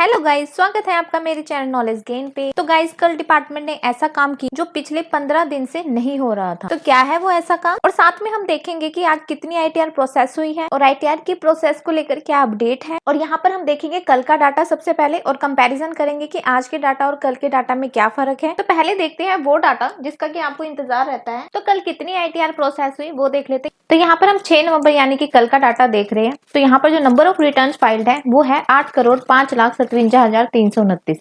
Hello guys, स्वागत है आपका मेरे चैनल नॉलेज गेन पे। तो गाइस, कल डिपार्टमेंट ने ऐसा काम किया जो पिछले 15 दिन से नहीं हो रहा था। तो क्या है वो ऐसा काम, और साथ में हम देखेंगे कि आज कितनी आईटीआर प्रोसेस हुई है और आईटीआर की प्रोसेस को लेकर क्या अपडेट है। और यहाँ पर हम देखेंगे कल का डाटा सबसे पहले और कंपैरिजन करेंगे कि आज के डाटा और कल के डाटा में क्या फर्क है। तो पहले देखते हैं वो डाटा जिसका कि आपको इंतजार रहता है। तो कल कितनी आईटीआर प्रोसेस हुई वो देख लेते हैं। तो यहाँ पर हम 6 नवंबर यानी कि कल का डाटा देख रहे हैं। तो यहाँ पर जो नंबर ऑफ रिटर्न्स फाइल्ड है वो है 8,05,57,329,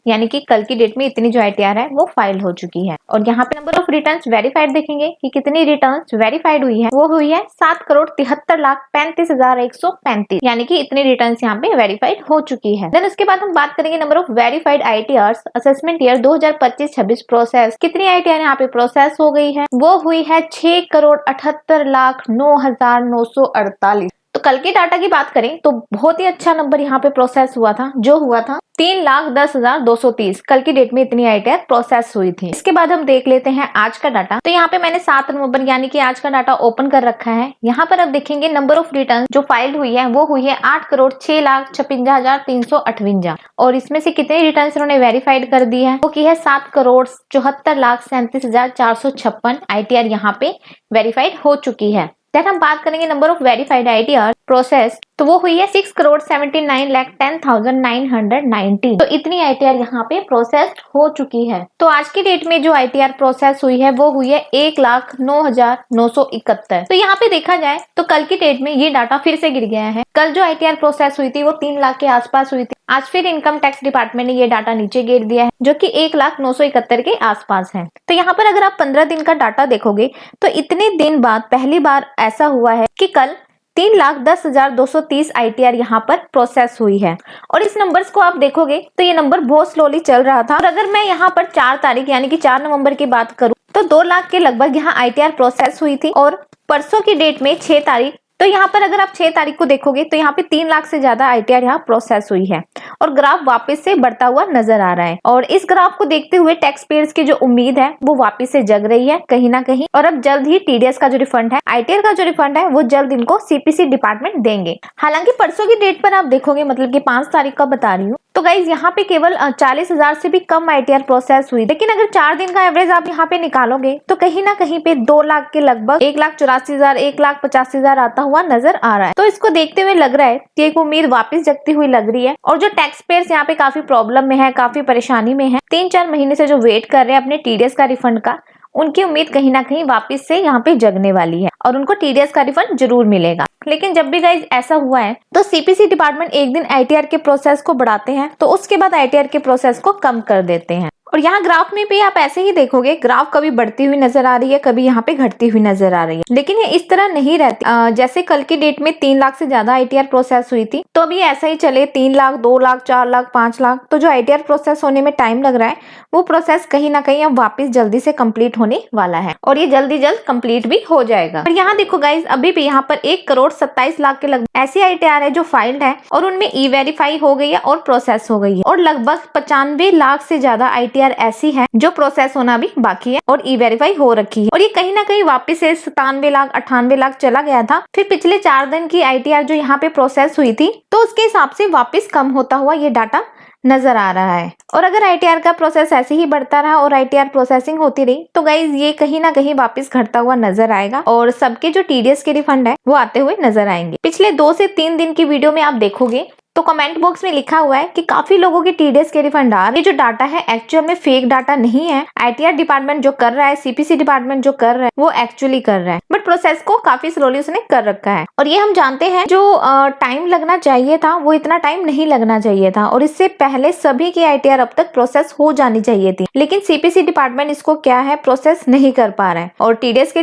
यानी कि कल की डेट में इतनी जो आईटीआर है वो फाइल हो चुकी है। और यहाँ पे नंबर ऑफ रिटर्न्स वेरीफाइड देखेंगे कि कितनी रिटर्न्स वेरीफाइड हुई है, वो हुई है 7,73,35,135, यानी कि इतनी रिटर्न्स यहाँ पे वेरीफाइड हो चुकी है। देन उसके बाद हम बात करेंगे number of verified ITR assessment year 2025-26 process. कितनी आईटीआर यहाँ पे प्रोसेस हो गई है, वो हुई है 6,78,09,948। तो कल के डाटा की बात करें तो बहुत ही अच्छा नंबर यहाँ पे प्रोसेस हुआ था, जो हुआ था 3,10,230। कल की डेट में इतनी आईटीआर प्रोसेस हुई थी। इसके बाद हम देख लेते हैं आज का डाटा। तो यहाँ पे मैंने 7 नवंबर यानी कि आज का डाटा ओपन कर रखा है। यहाँ पर अब देखेंगे नंबर ऑफ रिटर्न जो फाइल हुई है वो हुई है 8,06,56,358। और इसमें से कितने रिटर्न उन्होंने वेरीफाइड कर दी है, वो की है 7,74,37,456 आईटीआर यहाँ पे वेरीफाइड हो चुकी है। देन हम बात करेंगे number of verified ITR process, तो वो हुई है 6,79,10,990। तो इतनी आईटीआर यहाँ पे प्रोसेस हो चुकी है। तो आज की डेट में जो आईटीआर प्रोसेस हुई है वो हुई है 1,09,971। तो यहाँ पे देखा जाए तो कल की डेट में ये डाटा फिर से गिर गया है। कल जो आईटीआर प्रोसेस हुई थी वो 3 लाख के आसपास हुई थी। आज फिर इनकम टैक्स डिपार्टमेंट ने ये डाटा नीचे गिर दिया है, जो कि 1,09,71 के आसपास है। तो यहाँ पर अगर आप 15 दिन का डाटा देखोगे तो इतने दिन बाद पहली बार ऐसा हुआ है कि कल 3,10,230 आईटीआर यहाँ पर प्रोसेस हुई है। और इस नंबर्स को आप देखोगे तो ये नंबर बहुत स्लोली चल रहा था। और अगर मैं यहाँ पर 4 तारीख यानी कि 4 नवंबर की बात करूँ तो 2 लाख के लगभग यहाँ आईटीआर प्रोसेस हुई थी। और परसों की डेट में 6 तारीख, तो यहाँ पर अगर आप 6 तारीख को देखोगे तो यहाँ पे 3 लाख से ज्यादा आईटीआर यहाँ प्रोसेस हुई है। और ग्राफ वापस से बढ़ता हुआ नजर आ रहा है। और इस ग्राफ को देखते हुए टैक्स पेयर्स की जो उम्मीद है वो वापस से जग रही है कहीं ना कहीं। और अब जल्द ही टीडीएस का जो रिफंड है, आईटीआर का जो रिफंड है, वो जल्द इनको सीपीसी डिपार्टमेंट देंगे। हालांकि परसों की डेट पर आप देखोगे, मतलब कि 5 तारीख का बता रही हूँ, तो गाइज यहाँ पे केवल 40,000 से भी कम आईटीआर प्रोसेस हुई। लेकिन अगर 4 दिन का एवरेज आप यहाँ पे निकालोगे तो कहीं ना कहीं पे 2 लाख के लगभग 1,84,000 1,85,000 आता हुआ नजर आ रहा है। तो इसको देखते हुए लग रहा है कि एक उम्मीद वापस जगती हुई लग रही है। और जो टैक्स पेयर्स यहाँ पे काफी प्रॉब्लम में है, काफी परेशानी में है, 3-4 महीने से जो वेट कर रहे हैं अपने टीडीएस का रिफंड का, उनकी उम्मीद कहीं ना कहीं वापस से यहाँ पे जगने वाली है और उनको टीडीएस का रिफंड जरूर मिलेगा। लेकिन जब भी गाइज ऐसा हुआ है तो सीपीसी डिपार्टमेंट एक दिन आईटीआर के प्रोसेस को बढ़ाते हैं तो उसके बाद आईटीआर के प्रोसेस को कम कर देते हैं। और यहाँ ग्राफ में भी आप ऐसे ही देखोगे, ग्राफ कभी बढ़ती हुई नजर आ रही है, कभी यहाँ पे घटती हुई नजर आ रही है। लेकिन ये इस तरह नहीं रहती। जैसे कल की डेट में 3 लाख से ज्यादा आईटीआर प्रोसेस हुई थी, तो अभी ऐसा ही चले 3 लाख, 2 लाख, 4 लाख, 5 लाख, तो जो आईटीआर प्रोसेस होने में टाइम लग रहा है वो प्रोसेस कहीं ना कहीं अब वापस जल्दी से कंप्लीट होने वाला है। और ये जल्दी जल्द कंप्लीट भी हो जाएगा। और यहाँ देखो गाइज, अभी भी यहाँ पर 1,27,00,000 के लगभग ऐसी आईटीआर है जो फाइल्ड है और उनमें ई वेरीफाई हो गई है और प्रोसेस हो गई है। और लगभग 95 लाख से ज्यादा आईटीआर ऐसी है जो प्रोसेस होना भी बाकी है और ई वेरीफाई हो रखी है। और ये कहीं ना कहीं वापस से 97 लाख 98 लाख चला गया था। फिर पिछले 4 दिन की आईटीआर जो यहाँ पे प्रोसेस हुई थी, तो उसके हिसाब से वापस कम होता हुआ ये डाटा नजर आ रहा है। और अगर आईटीआर का प्रोसेस ऐसे ही बढ़ता रहा और आईटीआर प्रोसेसिंग होती रही तो गाइज ये कहीं ना कहीं वापस घटता हुआ नजर आएगा और सबके जो टीडीएस के रिफंड है वो आते हुए नजर आएंगे। पिछले 2 से 3 दिन की वीडियो में आप देखोगे तो कमेंट बॉक्स में लिखा हुआ है कि काफी लोगों के टीडीएस के रिफंड आ रहे हैं। ये जो डाटा है एक्चुअल में फेक डाटा नहीं है। आईटीआर डिपार्टमेंट जो कर रहा है, सीपीसी डिपार्टमेंट जो कर रहा है, वो एक्चुअली कर रहा है, बट प्रोसेस को काफी स्लोली उसने कर रखा है। और ये हम जानते हैं जो टाइम लगना चाहिए था वो इतना टाइम नहीं लगना चाहिए था। और इससे पहले सभी की आईटीआर अब तक प्रोसेस हो जानी चाहिए थी, लेकिन सीपीसी डिपार्टमेंट इसको क्या है, प्रोसेस नहीं कर पा रहा है। और टीडीएस के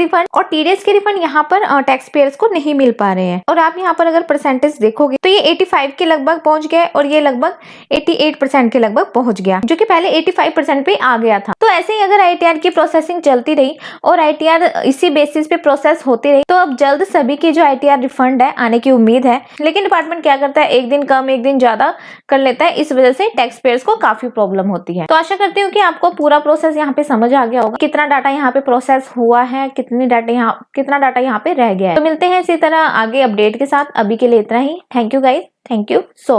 रिफंड यहाँ पर टैक्स पेयर्स को नहीं मिल पा रहे हैं। और आप यहाँ पर अगर परसेंटेज देखोगे तो ये 85 के लगभग पहुंच गया और ये लगभग 88% के लगभग पहुंच गया, जो कि पहले 85% पे आ गया था। तो ऐसे ही अगर आईटीआर की प्रोसेसिंग चलती रही और आईटीआर इसी बेसिस पे प्रोसेस होती रही तो अब जल्द सभी की जो आईटीआर रिफंड है आने की उम्मीद है। लेकिन डिपार्टमेंट क्या करता है, एक दिन कम एक दिन ज्यादा कर लेता है। इस वजह से टैक्स पेयर्स को काफी प्रॉब्लम होती है। तो आशा करती हूँ कि आपको पूरा प्रोसेस यहाँ पे समझ आ गया होगा, कितना डाटा यहाँ पे प्रोसेस हुआ है, कितना डाटा यहाँ पे रह गया है। तो मिलते हैं इसी तरह आगे अपडेट के साथ। अभी के लिए इतना ही। Thank you guys, thank you so much.